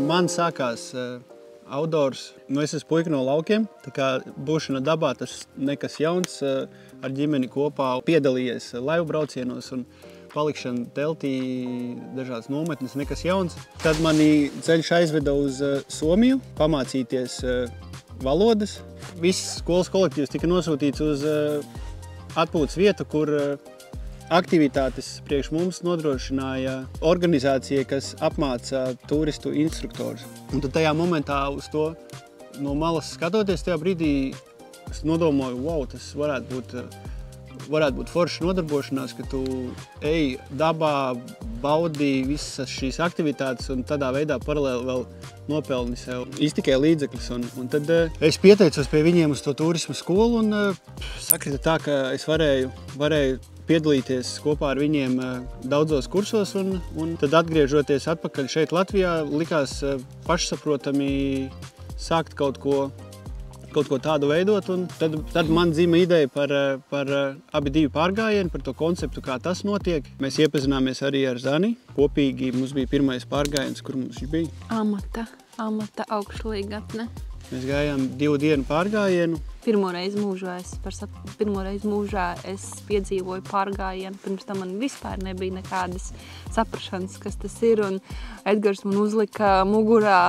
man sākās outdoors. Es esmu puika no laukiem, tā kā būšana dabā tas nekas jauns. Ar ģimeni kopā piedalījies laivu braucienos un palikšana teltī, dažādas nometnes, nekas jauns. Tad mani ceļš aizveda uz Somiju, pamācīties valodas. Viss skolas kolektīvs tika nosūtīts uz atpūtas vietu, kur aktivitātes priekš mums nodrošināja organizācija, kas apmāca turistu instruktorus. Un tad tajā momentā uz to no malas skatoties, tajā brīdī es nodomāju, wow, tas varētu būt forša nodarbošanās, ka tu ej dabā, baudī visas šīs aktivitātes un tādā veidā paralēli vēl nopelni sev iztikai līdzekļus. Un tad es pieteicos pie viņiem uz to turismu skolu un sakrita tā, ka es varēju piedalīties kopā ar viņiem daudzos kursos un tad atgriežoties atpakaļ šeit Latvijā, likās pašsaprotami sākt kaut ko tādu veidot, un tad man dzima ideja par abi divi pārgājienu, par to konceptu, kā tas notiek. Mēs iepazināmies arī ar Zani. Kopīgi mums bija pirmais pārgājiens, kur mums bija. Amata augšlīgatne. Mēs gājām 2 dienu pārgājienu. Pirmo reizi mūžā es piedzīvoju pārgājienu. Pirms tam man vispār nebija nekādas saprašanas, kas tas ir, un Edgars man uzlika mugurā.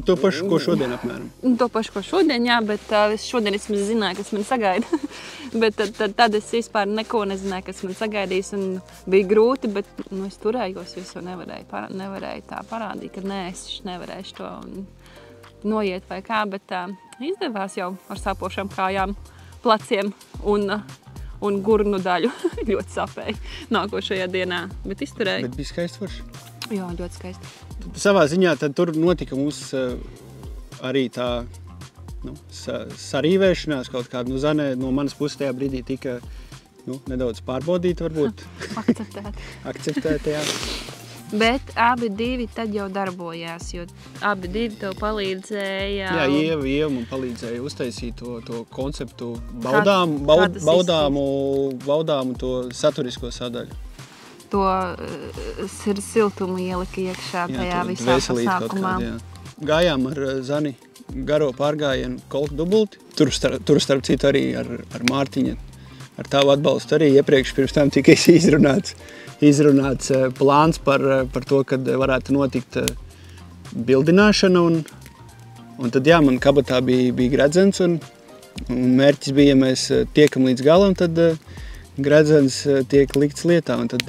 To pašu, ko šodien apmēram. To pašu, ko šodien, jā, bet šodien es zināju, kas man sagaida. Bet tad es vispār neko nezināju, kas man sagaidīs, un bija grūti, bet es turējos, jo es jau nevarēju tā parādīt, ka nē, es nevarēšu to noiet vai kā, bet izdevās jau ar sāpošām kājām, pleciem un gurnu daļu. Ļoti sāpēja nākošajā dienā, bet izturēju. Bet bija skaisti forši? Jā, ļoti skaisti. Savā ziņā tad tur notika mums arī tā sarīvēšanās kaut kāda. Zane no manas puses tajā brīdī tika nedaudz pārbaudīta varbūt. Akceptēta, jā. Bet abi divi tad jau darbojās, jo abi divi tev palīdzēja. Jā, Ieva man palīdzēja uztaisīt to konceptu, baudāmu to saturisko sadaļu. To siltumu ielika iekšā tajā visā pasākumā. Gājām ar Zani garo pārgājienu Kolka dubulti. Tur starp citu arī ar Mārtiņa, ar tavu atbalstu arī iepriekš pirms tam tika izrunāts plāns par to, kad varētu notikt bildināšana. Un tad jā, man kabatā bija gredzens un mērķis bija, ja mēs tiekam līdz galam, tad gredzens tiek likts lietā. Un tad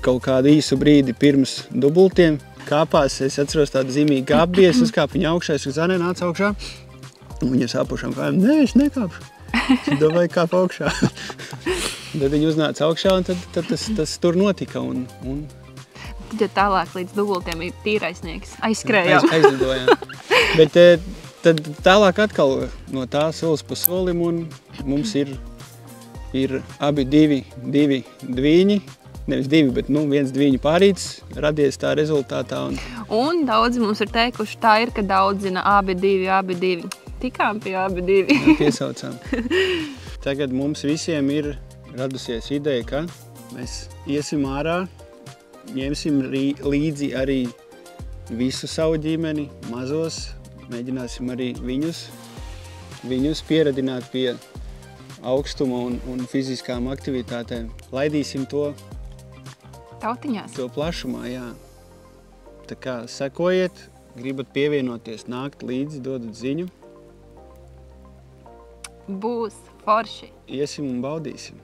kaut kādu īsu brīdi pirms dubultiem kāpās, es atceros tādu zīmīgu kāpu bija, es uzkāpu viņa augšā, es Zanē nācu augšā, un viņa sāpošām kājām, nē, es nekāpšu. Es domāju, kāp augšā. Tad viņi uznāca augšā, un tad tas tur notika. Tad jau tālāk līdz dubultiem ir tīraisnieks. Aizskrējām. Aizlidojām. Bet tad tālāk atkal no tā solis pa solim, un mums ir abi divi dvīņi. Nevis divi, bet viens dvīņu pārīts radies tā rezultātā. Un daudzi mums ir teikuši, tā ir, ka daudzina abi divi. Tikām pie abi divi. Jā, piesaucām. Tagad mums visiem ir radusies ideja, ka mēs iesim ārā, ņemsim līdzi arī visu savu ģimeni, mazos, mēģināsim arī viņus pieradināt pie augstuma un fiziskām aktivitātēm. Laidīsim to tautiņās. To plašumā, jā. Tā kā sekojiet, gribat pievienoties, nākt līdzi, dodat ziņu. Būs forši. Iesim un baudīsim.